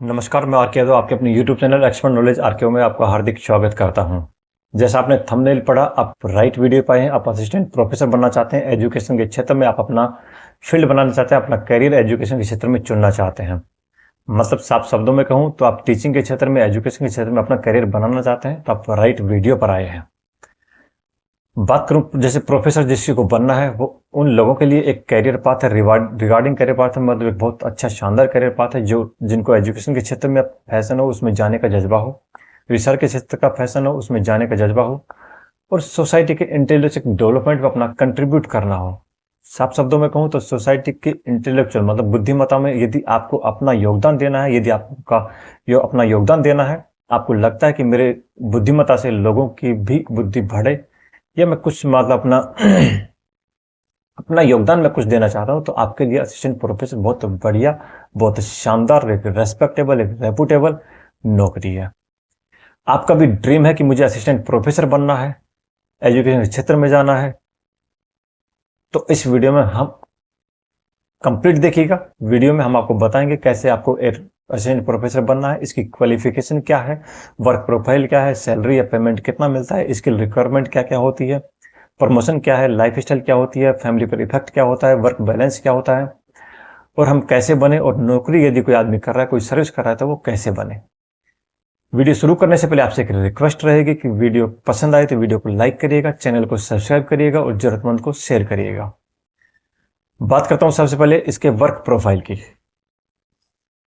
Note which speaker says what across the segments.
Speaker 1: नमस्कार, मैं आर के यादव आपके अपने YouTube channel expert knowledge RKO में आपका हार्दिक स्वागत करता हूं। जैसा आपने थंबनेल पढ़ा, आप राइट वीडियो पाए हैं। आप असिस्टेंट प्रोफेसर बनना चाहते हैं, एजुकेशन के क्षेत्र में आप अपना फील्ड बनाना चाहते हैं, अपना करियर एजुकेशन के क्षेत्र में चुनना चाहते हैं। मतलब साफ शब्दों में कहूँ तो आप टीचिंग के क्षेत्र में, एजुकेशन के क्षेत्र में अपना करियर बनाना चाहते हैं, तो आप राइट वीडियो पर आए हैं। बात करूं जैसे प्रोफेसर जिसको को बनना है, वो उन लोगों के लिए एक कैरियर पाथ है। रिगार्डिंग कैरियर पाथ है, मतलब एक बहुत अच्छा शानदार कैरियर पाथ है, जो जिनको एजुकेशन के क्षेत्र में फैशन हो, उसमें जाने का जज्बा हो, रिसर्च के क्षेत्र का फैशन हो, उसमें जाने का जज्बा हो, और सोसाइटी के इंटेलेक्चुअल डेवलपमेंट में अपना कंट्रीब्यूट करना हो। साफ शब्दों में कहूँ तो सोसाइटी के इंटेलेक्चुअल मतलब बुद्धिमत्ता में यदि आपको अपना योगदान देना है, यदि आपका अपना योगदान देना है, आपको लगता है कि मेरे बुद्धिमत्ता से लोगों की भी बुद्धि बढ़े, या मैं कुछ मतलब अपना अपना योगदान मैं कुछ देना चाहता हूं, तो आपके लिए असिस्टेंट प्रोफेसर बहुत बढ़िया, बहुत शानदार, एक रेस्पेक्टेबल, एक रेपुटेबल नौकरी है। आपका भी ड्रीम है कि मुझे असिस्टेंट प्रोफेसर बनना है, एजुकेशन क्षेत्र में जाना है, तो इस वीडियो में हम कंप्लीट देखिएगा। वीडियो में हम आपको बताएंगे कैसे आपको एक असिस्टेंट प्रोफेसर बनना है, इसकी क्वालिफिकेशन क्या है, वर्क प्रोफाइल क्या है, सैलरी या पेमेंट कितना मिलता है, स्किल रिक्वायरमेंट क्या क्या होती है, प्रमोशन क्या है, लाइफ स्टाइल क्या होती है, फैमिली पर इफेक्ट क्या होता है, वर्क बैलेंस क्या होता है, और हम कैसे बने, और नौकरी यदि कोई आदमी कर रहा है, कोई सर्विस कर रहा है, तो वो कैसे बने। वीडियो शुरू करने से पहले आपसे एक रिक्वेस्ट रहेगी कि वीडियो पसंद आए तो वीडियो को लाइक करिएगा, चैनल को सब्सक्राइब करिएगा और जरूरतमंद को शेयर करिएगा। बात करता हूं सबसे पहले इसके वर्क प्रोफाइल की।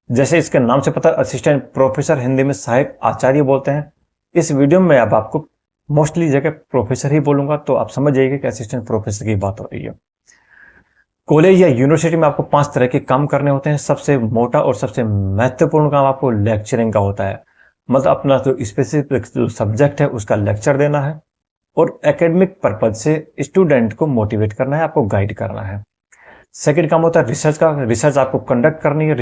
Speaker 1: जैसे इसके नाम से पता, असिस्टेंट प्रोफेसर हिंदी में सहायक आचार्य बोलते हैं। इस वीडियो में अब आपको मोस्टली जगह प्रोफेसर ही बोलूंगा, तो आप समझ जाइए कि असिस्टेंट प्रोफेसर की बात हो रही है। कॉलेज या यूनिवर्सिटी में आपको 5 तरह के काम करने होते हैं। सबसे मोटा और सबसे महत्वपूर्ण काम आपको लेक्चरिंग का होता है, मतलब अपना जो स्पेसिफिक जो सब्जेक्ट है उसका लेक्चर देना है, और एकेडमिक पर्पज से स्टूडेंट को मोटिवेट करना है, आपको गाइड करना है। सेकेंड काम होता है रिसर्च का। रिसर्च आपको कंडक्ट करनी है,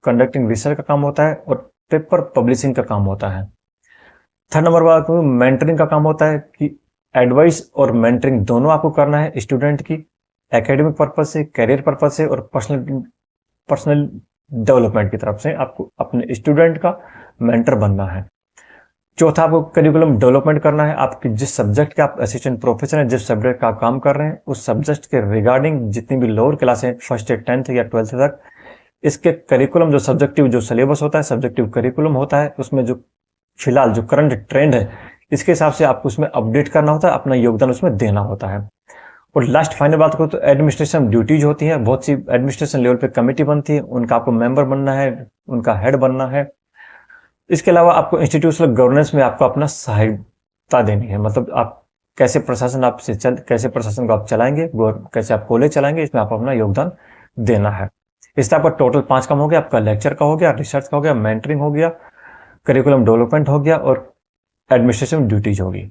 Speaker 1: कंडक्टिंग रिसर्च का काम होता है, और पेपर पब्लिशिंग का काम होता है। थर्ड नंबर बात मेंटरिंग का काम होता है कि एडवाइस और मेंटरिंग दोनों आपको करना है स्टूडेंट की, एकेडमिक पर्पज से, कैरियर पर्पज से, और पर्सनल डेवलपमेंट की तरफ से आपको अपने स्टूडेंट का मेंटर बनना है। चौथा, आपको करिकुलम डेवलपमेंट करना है। आपके जिस सब्जेक्ट के आप असिस्टेंट प्रोफेसर हैं, जिस सब्जेक्ट का आप काम कर रहे हैं, उस सब्जेक्ट के रिगार्डिंग जितनी भी लोअर क्लास है, फर्स्ट या 10th या 12th तक, इसके करिकुलम जो सब्जेक्टिव जो सिलेबस होता है, सब्जेक्टिव करिकुलम होता है, उसमें जो फिलहाल जो करंट ट्रेंड है, इसके हिसाब से आपको उसमें अपडेट करना होता है, अपना योगदान उसमें देना होता है। और लास्ट फाइनल बात करो तो एडमिनिस्ट्रेशन ड्यूटीज होती है। बहुत सी एडमिनिस्ट्रेशन लेवल पे कमेटी बनती है, उनका आपको मेंबर बनना है, उनका हेड बनना है। इसके अलावा आपको इंस्टीट्यूशनल गवर्नेंस में आपको अपना सहायता देनी है, मतलब आप कैसे कैसे प्रशासन को आप चलाएंगे, कैसे आप कॉलेज चलाएंगे, इसमें आप अपना योगदान देना है। इस तरह पर टोटल 5 काम हो गया। आपका लेक्चर का हो गया, रिसर्च का हो गया, मेंटरिंग हो गया, करिकुलम डेवलपमेंट हो गया, और एडमिनिस्ट्रेशन ड्यूटीज होगी।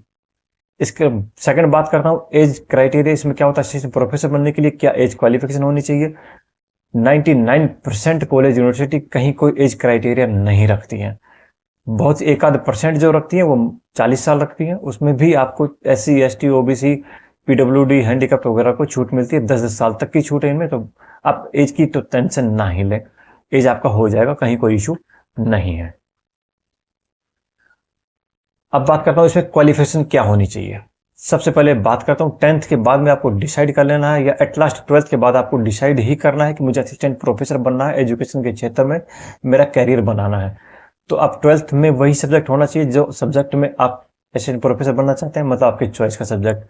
Speaker 1: इसके सेकंड बात करता हूँ एज क्राइटेरिया। इसमें क्या होता है, असिस्टेंट प्रोफेसर बनने के लिए क्या एज क्वालिफिकेशन होनी चाहिए। 99% कॉलेज यूनिवर्सिटी कहीं कोई एज क्राइटेरिया नहीं रखती है। बहुत एक आध % जो रखती है वो 40 साल रखती है। उसमें भी आपको SC ST OBC PWD handicap वगैरह को छूट मिलती है, 10 साल तक की छूट है इनमें। तो आप एज की तो टेंशन ना ही लें, एज आपका हो जाएगा, कहीं कोई इशू नहीं है। अब बात करता हूँ इसमें क्वालिफिकेशन क्या होनी चाहिए। सबसे पहले बात करता हूँ 10th के बाद में आपको डिसाइड कर लेना है, या एट लास्ट 12th के बाद आपको डिसाइड ही करना है कि मुझे असिस्टेंट प्रोफेसर बनना है, एजुकेशन के क्षेत्र में मेरा कैरियर बनाना है। तो आप 12th में वही सब्जेक्ट होना चाहिए जो सब्जेक्ट में आप असिस्टेंट प्रोफेसर बनना चाहते हैं, मतलब आपके चॉइस का सब्जेक्ट।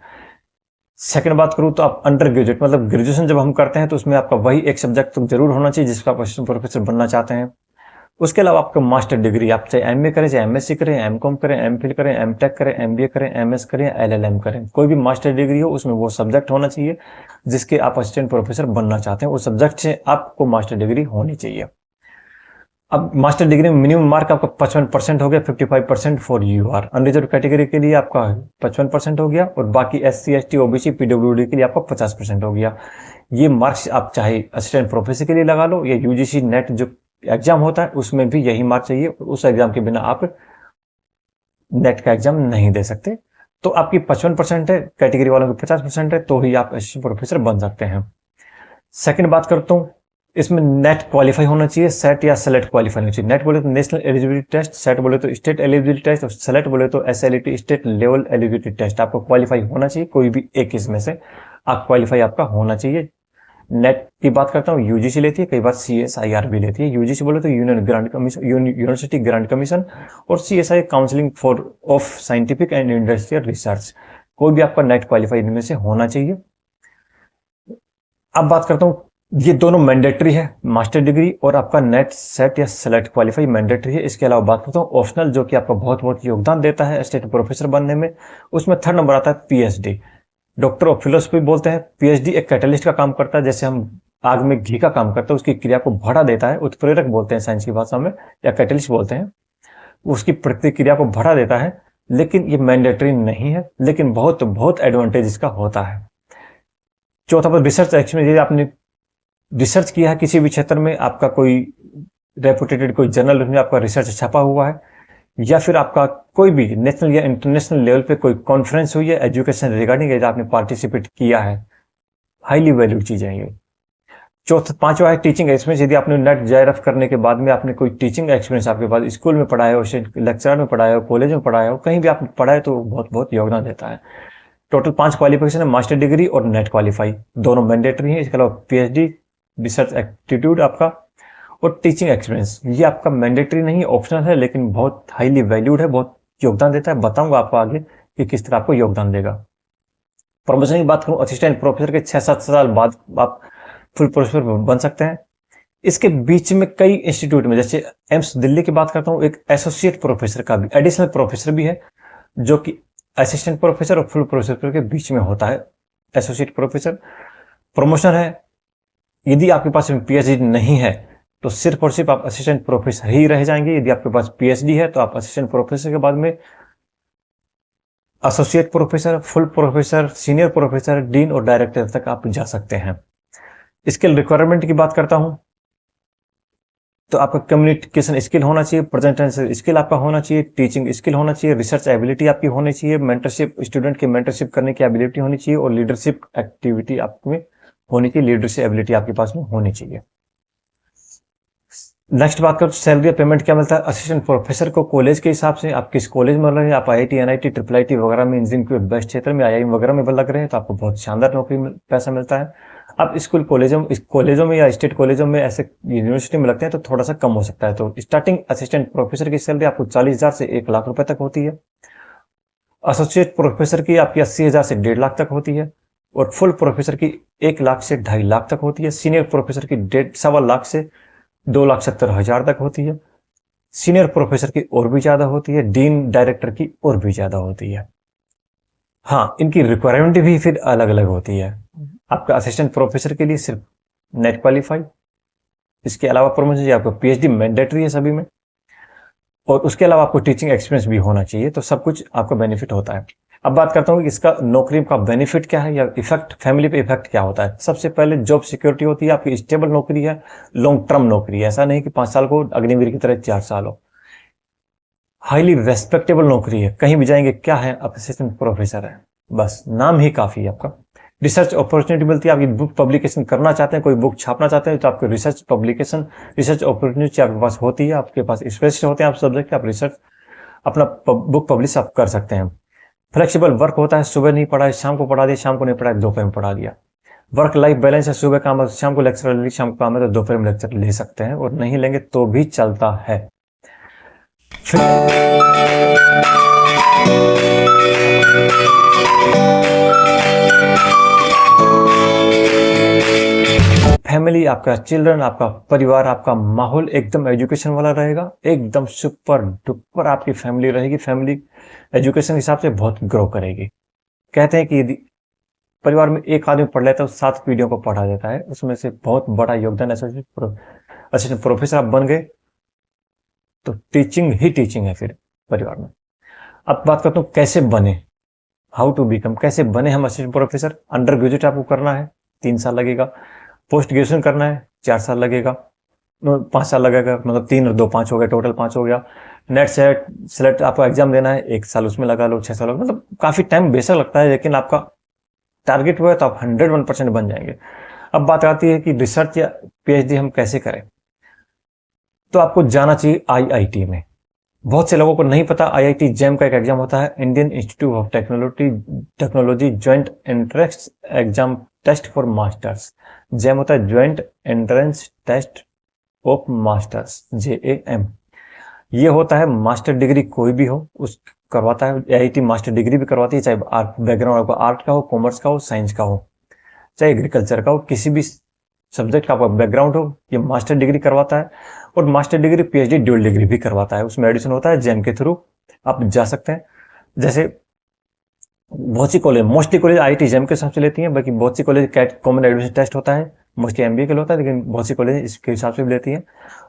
Speaker 1: सेकंड बात करूँ तो आप अंडर ग्रेजुएट मतलब ग्रेजुएशन जब हम करते हैं तो उसमें आपका वही एक सब्जेक्ट तो जरूर होना चाहिए जिसका आप असिस्टेंट प्रोफेसर बनना चाहते हैं। उसके अलावा आपका मास्टर डिग्री, आप चाहे MA करें, चाहे MSc करें, MCOM करें, MPhil करें, MTech करें, MBA करें, MS करें, LLM करें, कोई भी मास्टर डिग्री हो, उसमें वो सब्जेक्ट होना चाहिए जिसके आप असिस्टेंट प्रोफेसर बनना चाहते हैं, उस सब्जेक्ट से आपको मास्टर डिग्री होनी चाहिए। अब मास्टर डिग्री में मिनिमम मार्क आपका 55% हो गया, 55% फॉर UR। अनरिजर्व कैटेगरी के लिए आपका 55% हो गया, और बाकी SC ST OBC PWD के लिए आपका 50% हो गया। ये मार्क्स आप चाहे असिस्टेंट प्रोफेसर के लिए लगा लो, या UGC नेट जो एग्जाम होता है उसमें भी यही मार्क चाहिए, उस एग्जाम के बिना आप नेट का एग्जाम नहीं दे सकते। तो आपकी 55% है, कैटेगरी वालों की 50% है, तो ही आप असिस्टेंट प्रोफेसर बन सकते हैं। सेकंड बात करता हूँ इसमें नेट क्वालिफाई होना चाहिए, सेट या सेलेक्ट क्वालिफाई होना चाहिए। नेट बोले तो नेशनल एलिजिबिलिटी टेस्ट, सेट बोले तो स्टेट एलिजिबिलिटी टेस्ट, और सेलेक्ट बोले तो SLET state level eligibility test. आपको क्वालिफाई होना चाहिए, कोई भी एक इसमें से आप क्वालिफाई आपका होना चाहिए। नेट की बात करता हूँ, यूजीसी लेती है, कई बार CSIR भी लेती है। यूजीसी बोले तो union grant commission, university grant commission, और CSI counselling for of scientific and industrial research. कोई भी आपका नेट क्वालिफाई इनमें से होना चाहिए। अब बात करता हूँ, ये दोनों मैंडेटरी है, मास्टर डिग्री और आपका नेट, सेट या सेलेक्ट क्वालिफाई मैंडेटरी है। इसके अलावा बात करता हूँ ऑप्शनल, जो कि आपका बहुत बहुत योगदान देता है असिस्टेंट प्रोफेसर बनने में। उसमें थर्ड नंबर आता है PhD, डॉक्टर ऑफ फिलोसफी बोलते हैं। PhD एक कैटलिस्ट का काम करता है, जैसे हम आग में घी का काम करता है, उसकी क्रिया को बढ़ा देता है, उत्प्रेरक बोलते हैं साइंस की भाषा में, या कैटलिस्ट बोलते हैं। उसकी प्रतिक्रिया को बढ़ा देता है, लेकिन ये मैंडेटरी नहीं है, लेकिन बहुत बहुत एडवांटेज इसका होता है। चौथा पर रिसर्च एक्सपीरियंस, यदि आपने रिसर्च किया है किसी भी क्षेत्र में, आपका कोई रेपुटेटेड कोई जर्नल में आपका रिसर्च छपा हुआ है, या फिर आपका कोई भी नेशनल या इंटरनेशनल लेवल पे कोई कॉन्फ्रेंस हुई है एजुकेशन रिगार्डिंग, यदि आपने पार्टिसिपेट किया है, हाईली वैल्यूड चीजें ये। पांचवा है टीचिंग एक्सपीरियंस, यदि आपने नेट JRF करने के बाद में आपने कोई टीचिंग एक्सपीरियंस आपके पास, स्कूल में पढ़ाया हो, लेक्चरर में पढ़ाया हो, कॉलेज में पढ़ाया हो, कहीं भी आपने पढ़ाया तो बहुत बहुत योगदान देता है। टोटल 5 क्वालिफिकेशन है, मास्टर डिग्री और नेट क्वालिफाई, दोनों मैंडेटरी है। इसके अलावा PhD, रिसर्च एप्टीट्यूड आपका, और टीचिंग एक्सपीरियंस, ये आपका मैंडेटरी नहीं, ऑप्शनल है, लेकिन बहुत हाईली वैल्यूड है, बहुत योगदान देता है। बताऊंगा आपको आगे कि किस तरह आपको योगदान देगा। प्रमोशन की बात करूं, असिस्टेंट प्रोफेसर के 6-7 साल बाद आप फुल प्रोफेसर बन सकते हैं। इसके बीच में कई इंस्टीट्यूट में, जैसे एम्स दिल्ली की बात करता हूं, एक एसोसिएट प्रोफेसर का भी, एडिशनल प्रोफेसर भी है, जो कि असिस्टेंट प्रोफेसर और फुल प्रोफेसर के बीच में होता है, एसोसिएट प्रोफेसर। प्रमोशन है, यदि आपके पास PhD नहीं है तो सिर्फ और सिर्फ आप असिस्टेंट प्रोफेसर ही रह जाएंगे। यदि आपके पास PhD है तो आप असिस्टेंट प्रोफेसर के बाद में associate professor, full professor, senior professor, dean और डायरेक्टर तक आप जा सकते हैं। स्किल रिक्वायरमेंट की बात करता हूं तो आपका कम्युनिकेशन स्किल होना चाहिए, प्रेजेंटेशन स्किल आपका होना चाहिए, टीचिंग स्किल होना चाहिए, रिसर्च एबिलिटी आपकी होनी चाहिए, मेंटरशिप, स्टूडेंट की मेंटरशिप करने की एबिलिटी होनी चाहिए, और लीडरशिप एक्टिविटी आप में होनी चाहिए, लीडरशिप एबिलिटी आपके पास में होनी चाहिए। नेक्स्ट बात करो सैलरी पेमेंट क्या मिलता है असिस्टेंट प्रोफेसर को कॉलेज के हिसाब से। आप किस कॉलेज में रहे हैं, आप IIT, NIT, IIIT वगैरह में, इंजीनियरिंग के बेस्ट क्षेत्र में, IIM वगैरह में लग रहे हैं, तो आपको बहुत शानदार नौकरी पैसा मिलता है। आप स्कूल कॉलेजों में या स्टेट कॉलेजों में, ऐसे यूनिवर्सिटी में लगते हैं तो थोड़ा सा कम हो सकता है। तो स्टार्टिंग असिस्टेंट प्रोफेसर की सैलरी आपको 40,000 से 1 लाख रुपए तक होती है। एसोसिएट प्रोफेसर की आपकी 80,000 से 1.5 लाख तक होती है, और फुल प्रोफेसर की 1 लाख से 2.5 लाख तक होती है। सीनियर प्रोफेसर की 1.5 लाख से 2,70,000 तक होती है। सीनियर प्रोफेसर की और भी ज्यादा होती है, डीन डायरेक्टर की और भी ज्यादा होती है। हाँ, इनकी रिक्वायरमेंट भी फिर अलग अलग होती है। आपका असिस्टेंट प्रोफेसर के लिए सिर्फ नेट क्वालिफाई, इसके अलावा प्रमोशन आपको PhD मैंडेटरी है सभी में, और उसके अलावा आपको टीचिंग एक्सपीरियंस भी होना चाहिए, तो सब कुछ आपका बेनिफिट होता है। अब बात करता हूँ कि इसका नौकरी का बेनिफिट क्या है, या इफेक्ट, फैमिली पे इफेक्ट क्या होता है। सबसे पहले जॉब सिक्योरिटी होती है, आपकी स्टेबल नौकरी है, लॉन्ग टर्म नौकरी है, ऐसा नहीं कि 5 साल को अग्निवीर की तरह 4 साल हो। हाईली रेस्पेक्टेबल नौकरी है, कहीं भी जाएंगे क्या है, आप असिस्टेंट प्रोफेसर है, बस नाम ही काफी है आपका। रिसर्च अपॉर्चुनिटी मिलती है, आपकी बुक पब्लिकेशन करना चाहते हैं, कोई बुक छापना चाहते हैं, तो आपको रिसर्च पब्लिकेशन, रिसर्च अपॉर्चुनिटी आपके पास होती है, आपके पास स्पेशलिस्ट होते हैं आप सब्जेक्ट, आप रिसर्च अपना बुक पब्लिश आप कर सकते हैं। फ्लेक्सिबल वर्क होता है, सुबह नहीं पढ़ाए शाम को पढ़ा दिया, शाम को नहीं पढ़ाए दोपहर में पढ़ा दिया। वर्क लाइफ बैलेंस है, सुबह काम है, शाम को लेक्चर ले, शाम को काम है तो दोपहर में लेक्चर ले सकते हैं, और नहीं लेंगे तो भी चलता है। फैमिली, आपका चिल्ड्रन, आपका परिवार, आपका माहौल एकदम एजुकेशन वाला रहेगा, एकदम सुपर डुपर आपकी फैमिली रहेगी। फैमिली एजुकेशन के हिसाब से बहुत ग्रो करेगी। कहते हैं कि यदि परिवार में एक आदमी पढ़ लेता है तो 7 पीढ़ियों को पढ़ा देता है, उसमें से बहुत बड़ा योगदान असिस्टेंट प्रोफेसर आप बन गए तो टीचिंग ही टीचिंग है फिर परिवार में। अब बात करता हूँ कैसे बने, हाउ टू बिकम, कैसे बने हम असिस्टेंट प्रोफेसर। अंडर ग्रेजुएट आपको करना है, 3 साल लगेगा। पोस्ट ग्रेजुएशन करना है, 4 साल लगेगा, 5 साल लगेगा, मतलब 3 और 2 5 हो गया, टोटल 5 हो गया। नेट सेट सेलेक्ट आपको एग्जाम देना है, 1 साल उसमें लगा लो, 6 साल, मतलब काफी टाइम बेशक लगता है, लेकिन आपका टारगेट हुआ है तो आप 101% बन जाएंगे। अब बात आती है कि रिसर्च या पीएचडी हम कैसे करें, तो आपको जाना चाहिए आईआईटी में। बहुत से लोगों को नहीं पता, आईआईटी जैम का एक एग्जाम होता है, Indian Institute of Technology joint entrance exam test for masters. JAM होता है joint entrance test of masters, JAM। ये होता है मास्टर डिग्री कोई भी हो उस करवाता है, आईआईटी मास्टर डिग्री भी करवाती है, चाहे आर्ट बैकग्राउंड आपका आर्ट का हो, कॉमर्स का हो, साइंस का हो, चाहे एग्रीकल्चर का हो, किसी भी सब्जेक्ट का आपका बैकग्राउंड हो, ये मास्टर डिग्री करवाता है। और master degree PhD dual degree भी करवाता है, उसमें एडिशन होता है, जैम के थ्रू आप जा सकते हैं। जैसे बहुत सी college, mostly college IIT JAM के हिसाब से लेती हैं, बाकी बहुत सी college CAT common admission test होता है, मोस्टली एमबीए के लिए होता है, लेकिन बहुत सी कॉलेज इसके हिसाब से भी लेती हैं,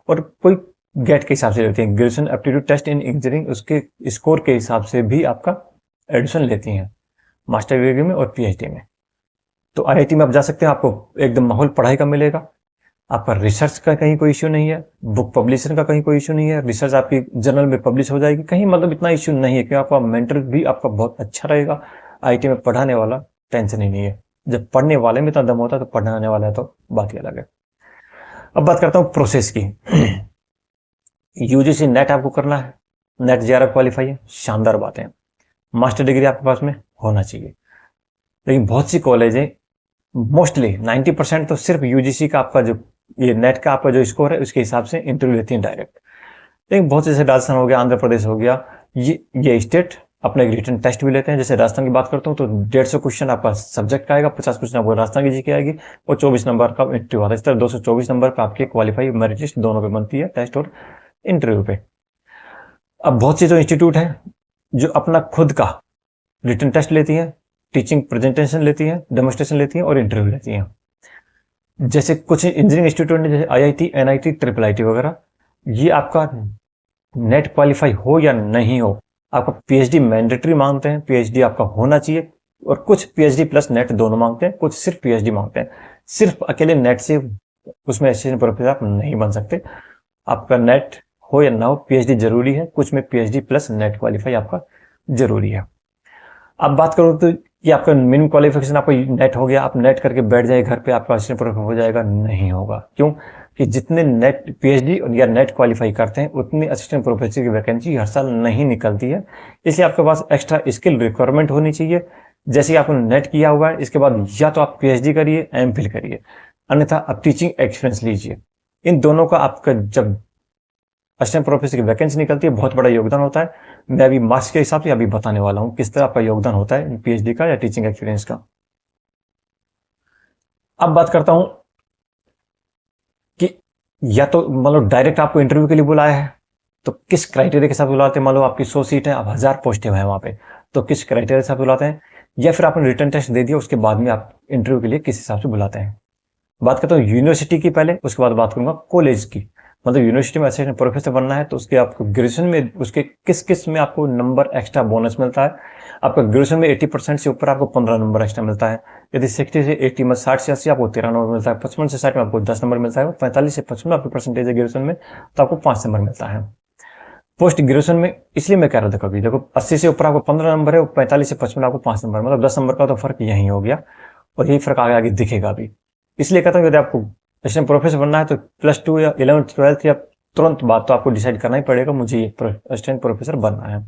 Speaker 1: और कोई गेट के हिसाब से लेती हैं, graduation aptitude test in engineering, उसके स्कोर के हिसाब से भी आपका एडमिशन लेती हैं मास्टर डिग्री में और पीएचडी में। तो आईआईटी में आप जा सकते हैं, आपको एकदम माहौल पढ़ाई का मिलेगा, आपका रिसर्च का कहीं कोई इश्यू नहीं है, बुक पब्लिशन का कहीं कोई इश्यू नहीं है, रिसर्च आपकी जर्नल में पब्लिश हो जाएगी, कहीं मतलब इतना इश्यू नहीं है, क्योंकि आपका मेंटर भी आपका बहुत अच्छा रहेगा। आईआईटी में पढ़ाने वाला टेंशन ही नहीं है, जब पढ़ने वाले में इतना दम होता है तो पढ़ाने वाला है तो बात ही अलग है। अब बात करता हूँ प्रोसेस की। यूजीसी नेट आपको करना है, नेट JRF क्वालिफाई है, शानदार बात है। मास्टर डिग्री आपके पास में होना चाहिए, लेकिन बहुत सी कॉलेज है, मोस्टली 90% तो सिर्फ यूजीसी का आपका जो ये नेट का आपका जो स्कोर है उसके हिसाब से इंटरव्यू लेती हैं डायरेक्ट। लेकिन बहुत से जैसे राजस्थान हो गया, आंध्र प्रदेश हो गया, ये स्टेट अपना एक रिटन टेस्ट भी लेते हैं। जैसे राजस्थान की बात करता हूँ तो 150 क्वेश्चन आपका सब्जेक्ट का आएगा, 50 क्वेश्चन आपको राजस्थान की जीके आएगी, और 24 नंबर का इंटरव्यू आता है। इस तरह 224 नंबर पर आपके क्वालिफाई मेरिट लिस्ट दोनों पे बनती है, टेस्ट और इंटरव्यू पे। अब बहुत सी जो इंस्टीट्यूट है जो अपना खुद का रिटन टेस्ट लेती है, टीचिंग प्रेजेंटेशन लेती है, डेमोस्ट्रेशन लेती है और इंटरव्यू लेती है। जैसे कुछ इंजीनियरिंग इंस्टीट्यूट ने, जैसे IIT, NIT, IIIT वगैरह, ये आपका नेट क्वालिफाई हो या नहीं हो, आपका पीएचडी मैंडेटरी मांगते हैं, पीएचडी आपका होना चाहिए, और कुछ पीएचडी प्लस नेट दोनों मांगते हैं, कुछ सिर्फ पीएचडी मांगते हैं। सिर्फ अकेले नेट से उसमें असिस्टेंट प्रोफेसर आप नहीं बन सकते, आपका नेट हो या ना हो पीएचडी जरूरी है, कुछ में पीएचडी प्लस नेट क्वालिफाई आपका जरूरी है। अब बात करो तो ये आपका मिनिमम क्वालिफिकेशन आपको नेट हो गया, आप नेट करके बैठ जाए घर पे आपका असिस्टेंट प्रोफेसर हो जाएगा, नहीं होगा। क्यों? कि जितने नेट पीएचडी या नेट क्वालिफाई करते हैं उतनी असिस्टेंट प्रोफेसर की वैकेंसी हर साल नहीं निकलती है, इसलिए आपके पास एक्स्ट्रा स्किल रिक्वायरमेंट होनी चाहिए। जैसे आपने नेट किया हुआ है, इसके बाद या तो आप पीएचडी करिए, एमफिल करिए, अन्यथा आप टीचिंग एक्सपीरियंस लीजिए। इन दोनों का आपका जब असिस्टेंट प्रोफेसर की वैकेंसी निकलती है बहुत बड़ा योगदान होता है। मैं अभी मार्क्स के हिसाब से अभी बताने वाला हूं किस तरह आपका योगदान होता है पीएचडी का या टीचिंग एक्सपीरियंस का। अब बात करता हूं कि या तो मान लो डायरेक्ट आपको इंटरव्यू के लिए बुलाया है, तो किस क्राइटेरिया के साथ बुलाते हैं। मान लो आपकी 100 सीट है, आप 1000 पोस्टें हैं वहां पे, तो किस क्राइटेरिया के साथ बुलाते हैं, या फिर आपने रिटन टेस्ट दे दिया उसके बाद में आप इंटरव्यू के लिए किस हिसाब से बुलाते हैं। बात करता हूँ यूनिवर्सिटी की पहले, उसके बाद बात करूंगा कॉलेज की। मतलब यूनिवर्सिटी में असिस्टेंट प्रोफेसर बनना है तो उसके आपको ग्रेजुएशन में उसके किस किस में आपको नंबर एक्स्ट्रा बोनस मिलता है। आपका ग्रेजुएशन में 80% से ऊपर आपको 15 नंबर एक्स्ट्रा मिलता है। यदि 60 से 80 में 60 से 80 आपको 13 नंबर मिलता है। 55 से 60 में आपको 10 नंबर मिलता है। 45 से 55 आपकी परसेंटेज है ग्रेजुएशन में तो आपको 5 नंबर मिलता है। पोस्ट ग्रेजुएशन में इसलिए मैं कह रहा था कभी देखो 80 से ऊपर आपको 15 नंबर है, 45 से 55 आपको 5 नंबर, मतलब 10 नंबर का तो फर्क यही हो गया, और यही फर्क आगे आगे दिखेगा भी। इसलिए कहता हूँ यदि आपको असिस्टेंट प्रोफेसर बनना है तो +2 या 11th 12th या तुरंत बात तो आपको डिसाइड करना ही पड़ेगा, मुझे ये असिस्टेंट प्रोफेसर बनना है।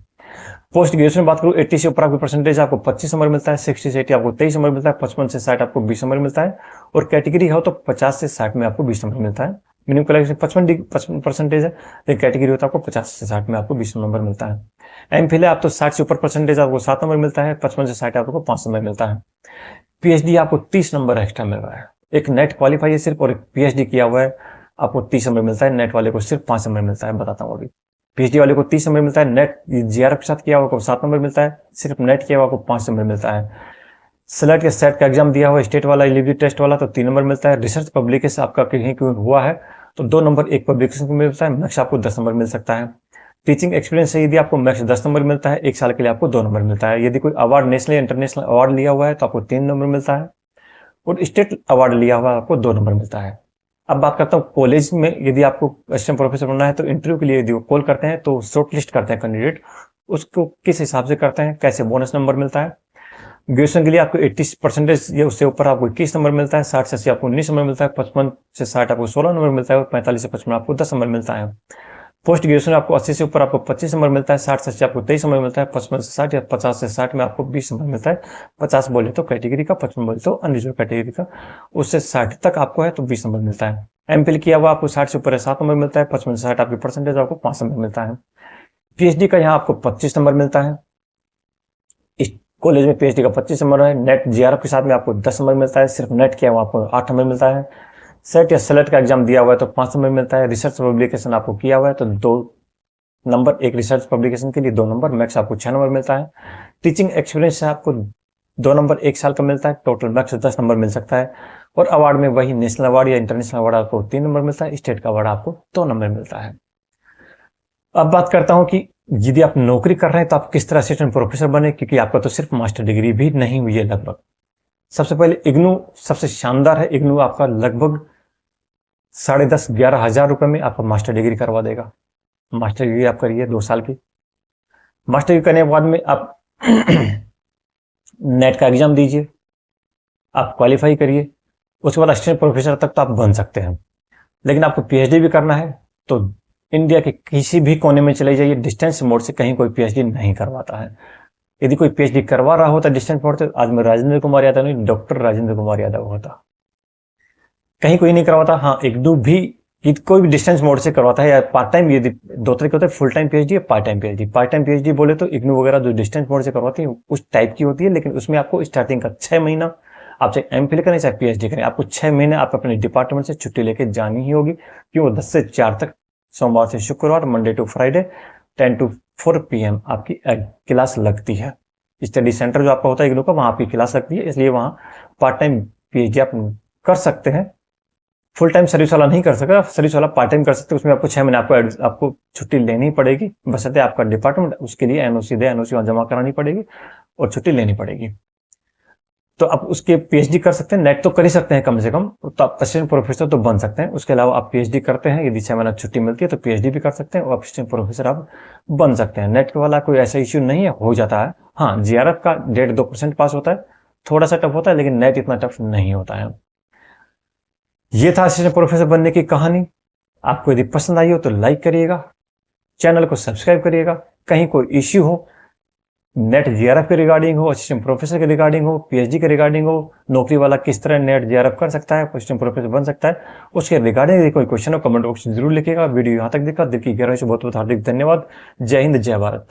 Speaker 1: पोस्ट ग्रेजुएशन बात करूँ 80 से ऊपर आपकी परसेंटेज आपको 25 नंबर मिलता है, 60 से 80 आपको 23 नंबर मिलता है, 55 से 60 आपको 20 नंबर मिलता है, और कैटेगरी हो तो 50 से 60 में आपको 20 नंबर मिलता है। मिनिमम क्वालिफिकेशन 55 परसेंटेज है, लेकिन कैटेगरी होता है आपको 50 से 60 में आपको 20 नंबर मिलता है। एमफिल है आप तो 60 से ऊपर परसेंटेज आपको 7 नंबर मिलता है, 55 से 60 आपको 5 नंबर मिलता है। पीएचडी आपको 30 नंबर एक्स्ट्रा मिल रहा है। एक नेट क्वालिफाई है सिर्फ, और एक पीएचडी किया हुआ है आपको 30 नंबर मिलता है। नेट वाले को सिर्फ 5 नंबर मिलता है, बताता हूँ अभी। पीएचडी वाले को 30 नंबर मिलता है, नेट जीआरएफ के साथ किया हुआ को 7 नंबर मिलता है, सिर्फ नेट किया हुआ को 5 नंबर मिलता है। सेलेक्ट या सेट का एग्जाम दिया हुआ स्टेट वाला एलिजिबिलिटी टेस्ट वाला तो 3 नंबर मिलता है। रिसर्च पब्लिकेशन आपका कहीं कोई हुआ है तो 2 नंबर एक पब्लिकेशन को मिलता है, मैक्स आपको 10 नंबर मिल सकता है। टीचिंग एक्सपीरियंस से यदि आपको मैक्स 10 नंबर मिलता है, 1 साल के लिए आपको 2 नंबर मिलता है। यदि कोई अवार्ड नेशनल इंटरनेशनल अवार्ड लिया हुआ है तो आपको 3 नंबर मिलता है, और स्टेट अवार्ड लिया हुआ आपको 2 नंबर मिलता है। अब बात करता हूँ कॉलेज में, यदि आपको असिस्टेंट प्रोफेसर बनना है तो इंटरव्यू के लिए यदि वो कॉल करते हैं तो शॉर्ट लिस्ट करते हैं कैंडिडेट, उसको किस हिसाब से करते हैं, कैसे बोनस नंबर मिलता है। ग्रेजुएशन के लिए आपको 80% या उससे ऊपर आपको 21 नंबर मिलता है, 60 से 80 आपको 19 नंबर मिलता है, 55 से 60 आपको 16 नंबर मिलता है और 45 से 55 आपको 10 नंबर मिलता है। पोस्ट ग्रेजुएशन आपको 80 से ऊपर आपको 25 नंबर मिलता है, 60 से 80 आपको 23 नंबर मिलता है, 55 से 60 या 50 से 60 में आपको 20 नंबर मिलता है। 50 बोले तो कैटेगरी का, 55 बोले तो अनरिजर्व कैटेगरी का, उससे 60 तक आपको है तो 20 नंबर मिलता है। एमफिल किया हुआ आपको 60 से ऊपर 7 नंबर मिलता है, 55 से 60 आपकी परसेंटेज आपको 5 नंबर मिलता है। पीएचडी का यहाँ आपको 25 नंबर मिलता है, इस कॉलेज में पीएचडी का 25 नंबर है। नेट जीआरएफ के साथ में आपको 10 नंबर मिलता है, सिर्फ नेट किया हुआ आपको 8 नंबर मिलता है। सेट या सेलेक्ट का एग्जाम दिया हुआ है तो 5 नंबर मिलता है। रिसर्च पब्लिकेशन आपको किया हुआ है तो 2 नंबर, एक रिसर्च पब्लिकेशन के लिए 2 नंबर, मैक्स आपको 6 नंबर मिलता है। टीचिंग एक्सपीरियंस से आपको 2 नंबर 1 साल का मिलता है, टोटल मैक्स 10 नंबर मिल सकता है। और अवार्ड में वही नेशनल अवार्ड या इंटरनेशनल अवार्ड आपको 3 नंबर मिलता है, स्टेट का अवार्ड आपको 2 नंबर मिलता है। अब बात करता हूं कि यदि आप नौकरी कर रहे हैं तो आप किस तरह असिस्टेंट प्रोफेसर बने, क्योंकि आपका तो सिर्फ मास्टर डिग्री भी नहीं हुई है लगभग। सबसे पहले इग्नू सबसे शानदार है। इग्नू आपका लगभग 10,500-11 हजार रुपए में आपका मास्टर डिग्री करवा देगा। मास्टर डिग्री आप करिए 2 साल की। मास्टर डिग्री करने के बाद में आप नेट का एग्जाम दीजिए, आप क्वालिफाई करिए, उसके बाद असिस्टेंट प्रोफेसर तक तो आप बन सकते हैं। लेकिन आपको पीएचडी भी करना है तो इंडिया के किसी भी कोने में चले जाइए, डिस्टेंस मोड से कहीं कोई पीएचडी नहीं करवाता है। यदि कोई पीएचडी करवा रहा होता डिस्टेंस मोड से, आज मैं राजेंद्र कुमार यादव नहीं, डॉक्टर राजेंद्र कुमार यादव होता। कहीं कोई नहीं करवाता। हाँ, इग्नू भी कोई भी डिस्टेंस मोड से करवाता है या पार्ट टाइम, यदि 2 तरह के होते हैं, फुल टाइम पीएचडी या part time PhD. Part time PhD बोले तो इग्नू वगैरह जो डिस्टेंस मोड से करवाती है उस टाइप की होती है, लेकिन उसमें आपको स्टार्टिंग का 6 महीना, आप चाहे एमफिल करें चाहे पीएचडी करें, आपको 6 महीने आप अपने डिपार्टमेंट से छुट्टी लेके जानी ही होगी, क्यों 10 से 4 तक, सोमवार से शुक्रवार, Monday to Friday 10 to 4 PM आपकी क्लास लगती है। स्टडी सेंटर जो आपका होता है इग्नू का, वहां आपकी क्लास लगती है, इसलिए वहां पार्ट टाइम पीएचडी आप कर सकते हैं। फुल टाइम सर्विस वाला नहीं कर सकता, सर्विस वाला पार्ट टाइम कर सकते हैं, उसमें आपको 6 महीने आपको छुट्टी लेनी पड़ेगी, बशर्ते आपका डिपार्टमेंट उसके लिए एनओसी दे, एनओसी वहां जमा करानी पड़ेगी और छुट्टी लेनी पड़ेगी। तो आप उसके पीएचडी कर सकते हैं, नेट तो कर ही सकते हैं कम से कम, तो आप असिस्टेंट प्रोफेसर तो बन सकते हैं। उसके अलावा आप पीएचडी करते हैं, यदि 6 महीना छुट्टी मिलती है तो पीएचडी भी कर सकते हैं और असिस्टेंट प्रोफेसर आप बन सकते हैं। नेट वाला कोई ऐसा इश्यू नहीं है, हो जाता है। हाँ, जीआरएफ का 1.5-2% पास होता है, थोड़ा सा टफ होता है, लेकिन नेट इतना टफ नहीं होता है। ये था असिस्टेंट प्रोफेसर बनने की कहानी। आपको यदि पसंद आई हो तो लाइक करिएगा, चैनल को सब्सक्राइब करिएगा। कहीं कोई इश्यू हो, नेट जीआरएफ के रिगार्डिंग हो, असिस्टेंट प्रोफेसर के रिगार्डिंग हो, पीएचडी के रिगार्डिंग हो, नौकरी वाला किस तरह नेट जीआरएफ कर सकता है, असिस्टेंट प्रोफेसर बन सकता है, उसके रिगार्डिंग यदि कोई क्वेश्चन हो कमेंट बॉक्स में जरूर लिखिएगा। वीडियो यहाँ तक देखा, दिल की गहराई से बहुत बहुत हार्दिक धन्यवाद। जय हिंद, जय भारत।